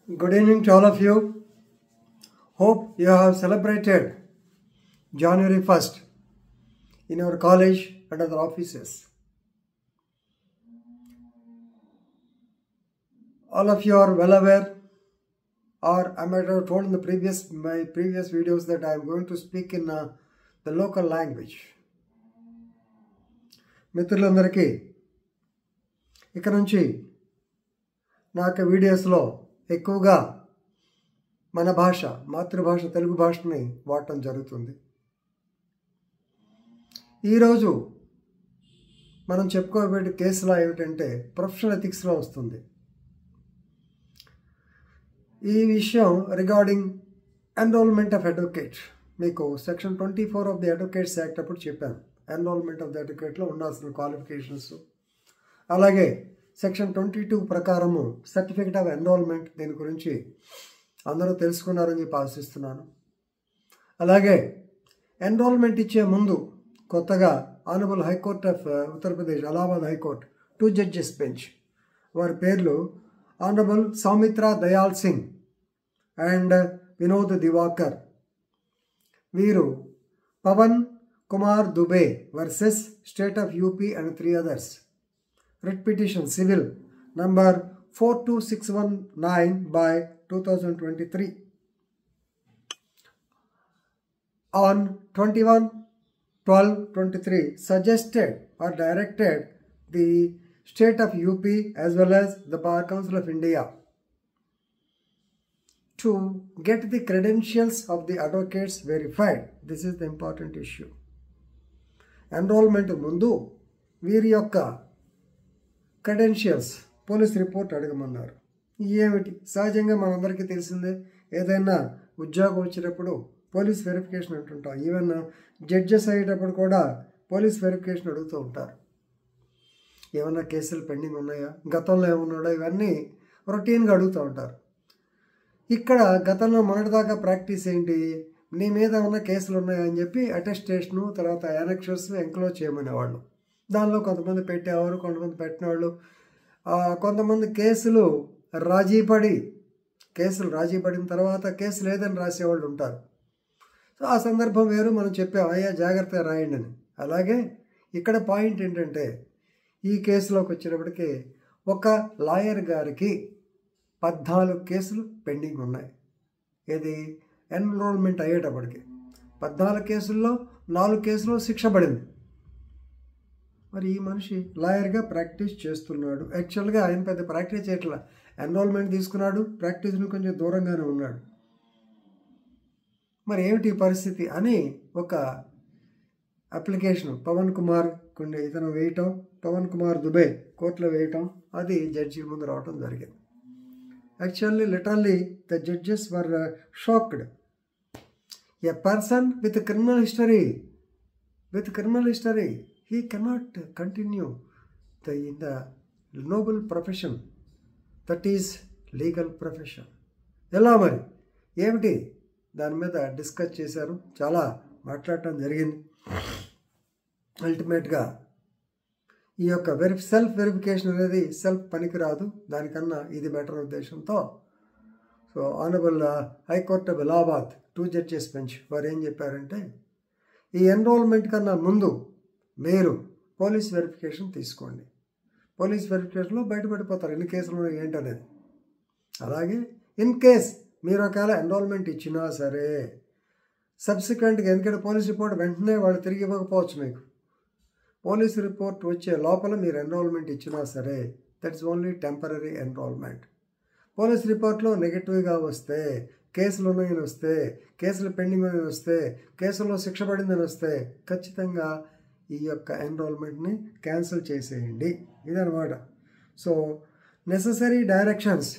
Good evening to all of you. Hope you have celebrated January 1st in your college and other offices. All of you are well aware, or I might have told in my previous videos that I am going to speak in the local language. మిత్రులందరికీ ఇక నుంచి నా యొక్క వీడియోస్లో ఎక్కువగా మన భాష, మాతృభాష తెలుగు భాషని వాడటం జరుగుతుంది. ఈరోజు మనం చెప్పుకోబోయే కేసులో ఏమిటంటే ప్రొఫెషనల్ ఎథిక్స్లో వస్తుంది. ఈ విషయం రిగార్డింగ్ ఎన్రోల్మెంట్ ఆఫ్ అడ్వకేట్. మీకు section 24 of the advocates act అప్పుడు చెప్పాను. ఎన్రోల్మెంట్ ఆఫ్ ది అడ్వకేట్లో ఉండాల్సిన క్వాలిఫికేషన్స్, అలాగే సెక్షన్ 22 ప్రకారము సర్టిఫికేట్ ఆఫ్ ఎన్రోల్మెంట్, దీని గురించి అందరూ తెలుసుకున్నారని చెప్పి ఆశిస్తున్నాను. అలాగే ఎన్రోల్మెంట్ ఇచ్చే ముందు కొత్తగా honourable high court of Uttar Pradesh, Allahabad high court 2 judges bench, వారి పేర్లు ఆనరబుల్ సౌమిత్ర దయాల్ సింగ్ అండ్ వినోద్ దివాకర్. వీరు Pawan Kumar Dubey versus state of UP and 3 others. Writ petition civil number 42619 by 2023. On 21/12/23 suggested or directed the state of UP as well as the Bar Council of India to get the credentials of the advocates verified. This is the important issue. Enrollment ముందు వీరి యొక్క credentials police report అడగమన్నారు. ఏమిటి? సహజంగా మనందరికీ తెలిసిందే, ఏదైనా ఉద్యోగం వచ్చేటప్పుడు పోలీస్ వెరిఫికేషన్ అంటుంటాం. ఈవెన్ జడ్జెస్ అయ్యేటప్పుడు కూడా పోలీస్ వెరిఫికేషన్ అడుగుతూ ఉంటారు. ఏమన్నా కేసులు పెండింగ్ ఉన్నాయా, గతంలో ఏమన్నాడో, ఇవన్నీ రొటీన్గా అడుగుతూ ఉంటారు. ఇక్కడ గతంలో మొన్నటిదాకా ప్రాక్టీస్ ఏంటి, నీ మీద ఉన్న కేసులు ఉన్నాయా అని చెప్పి అటెస్టేషను, తర్వాత యానెక్షర్స్ ఎంక్లోజ్ చేయమనేవాళ్ళు. దానిలో కొంతమంది పెట్టేవారు, కొంతమంది పెట్టినవాళ్ళు, కొంతమంది కేసులు రాజీ పడిన తర్వాత కేసు లేదని రాసేవాళ్ళు ఉంటారు. సో ఆ సందర్భం వేరు. మనం చెప్పాం, అయ్యా జాగ్రత్తగా రాయండి అని. అలాగే ఇక్కడ పాయింట్ ఏంటంటే, ఈ కేసులోకి వచ్చేటప్పటికి ఒక లాయర్ గారికి 14 కేసులు పెండింగ్ ఉన్నాయి. ఇది ఎన్రోల్మెంట్ అయ్యేటప్పటికి 14 కేసుల్లో 4 కేసులు శిక్ష పడింది. మరి ఈ మనిషి లాయర్గా ప్రాక్టీస్ చేస్తున్నాడు. యాక్చువల్గా ఆయన పెద్ద ప్రాక్టీస్ చేయట్లా, ఎన్రోల్మెంట్ తీసుకున్నాడు, ప్రాక్టీస్ను కొంచెం దూరంగానే ఉన్నాడు. మరి ఏమిటి పరిస్థితి అని ఒక అప్లికేషన్ పవన్ కుమార్ ఇతను వేయటం, పవన్ కుమార్ దుబే కోర్టులో వేయటం, అది జడ్జి ముందు రావటం జరిగింది. Actually, literally, the judges were shocked. A person with criminal history, he cannot continue in the noble profession, that is legal profession. ఎలా మరి ఏమిటి దాని మీద డిస్కస్ చేశారు, చాలా మాట్లాడటం జరిగింది. అల్టిమేట్గా ఈ యొక్క సెల్ఫ్ వెరిఫికేషన్ అనేది సెల్ఫ్ పనికిరాదు, దానికన్నా ఇది బెటర్ ఉద్దేశంతో so honourable high court of Allahabad 2 judges bench వారు ఏం చెప్పారంటే, ఈ ఎన్రోల్మెంట్ కన్నా ముందు మీరు పోలీస్ వెరిఫికేషన్ తీసుకోండి. పోలీస్ వెరిఫికేషన్లో బయటపడిపోతారు ఎన్ని కేసులు ఏంటనేది. అలాగే ఇన్ కేస్ మీరు ఒకవేళ ఎన్రోల్మెంట్ ఇచ్చినా సరే సబ్సిక్వెంట్గా, ఎందుకంటే పోలీస్ రిపోర్ట్ వెంటనే వాళ్ళు తిరిగి ఇవ్వకపోవచ్చు, మీకు పోలీస్ రిపోర్ట్ వచ్చే లోపల మీరు ఎన్రోల్మెంట్ ఇచ్చినా సరే that's only temporary enrolment. Police రిపోర్ట్లో నెగిటివ్గా వస్తే, కేసులు ఉన్నాయని వస్తే, కేసులు పెండింగ్ అని వస్తే, కేసుల్లో శిక్ష పడిందని వస్తే ఖచ్చితంగా ఈ యొక్క ఎన్రోల్మెంట్ని క్యాన్సిల్ చేసేయండి. ఇదనమాట. So necessary directions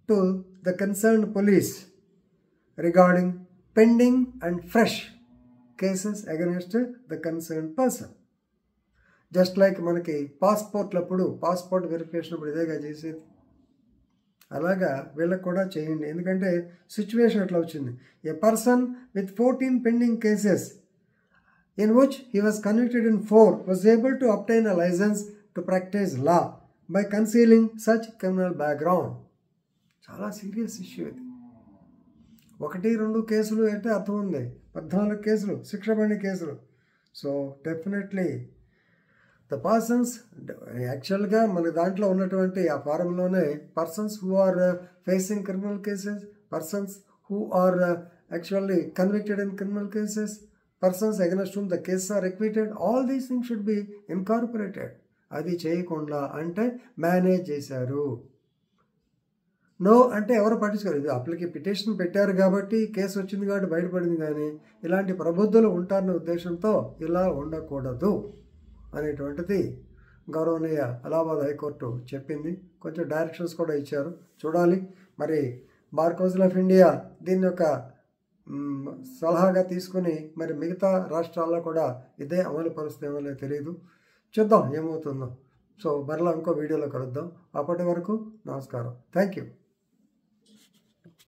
to the concerned police regarding pending and fresh cases against the concerned person. Just like మనకి పాస్పోర్ట్ వెరిఫికేషన్ అప్పుడు ఇదేగా చేసేది, అలాగా వీళ్ళకి కూడా చేయండి. ఎందుకంటే సిచ్యువేషన్ ఎట్లా వచ్చింది, a person with 14 pending cases in which he was convicted in 4 was able to obtain a license to practice law by concealing such criminal background. చాలా సీరియస్ ఇష్యూ ఇది. 1-2 కేసులు అంటే అర్థం ఉంది, 14 కేసులు, శిక్ష పడిన కేసులు. సో డెఫినెట్లీ ద పర్సన్స్, యాక్చువల్గా మన దాంట్లో ఉన్నటువంటి ఆ ఫారంలోనే persons who are facing criminal cases, persons who are actually convicted in criminal cases, persons against whom the cases are acquitted, all these things should be incorporated. అది చేయకుండా అంటే manage చేశారు. నో అంటే ఎవరు పట్టించుకోరు. ఇది అప్లికి పిటిషన్ పెట్టారు కాబట్టి కేసు వచ్చింది కాబట్టి బయటపడింది, కానీ ఇలాంటి ప్రబుద్ధులు ఉంటారనే ఉద్దేశంతో ఇలా ఉండకూడదు అనేటువంటిది గౌరవనీయ అలహాబాద్ హైకోర్టు చెప్పింది. కొంచెం డైరెక్షన్స్ కూడా ఇచ్చారు, చూడాలి. మరి బార్ కౌన్సిల్ ఆఫ్ ఇండియా దీన్ని ఒక సలహాగా తీసుకుని మరి మిగతా రాష్ట్రాల్లో కూడా ఇదే అమలు పరుస్తుందేమో తెలియదు, చూద్దాం ఏమవుతుందో. సో మరలా ఇంకో వీడియోలో కలుద్దాం. అప్పటి వరకు నమస్కారం. Thank you.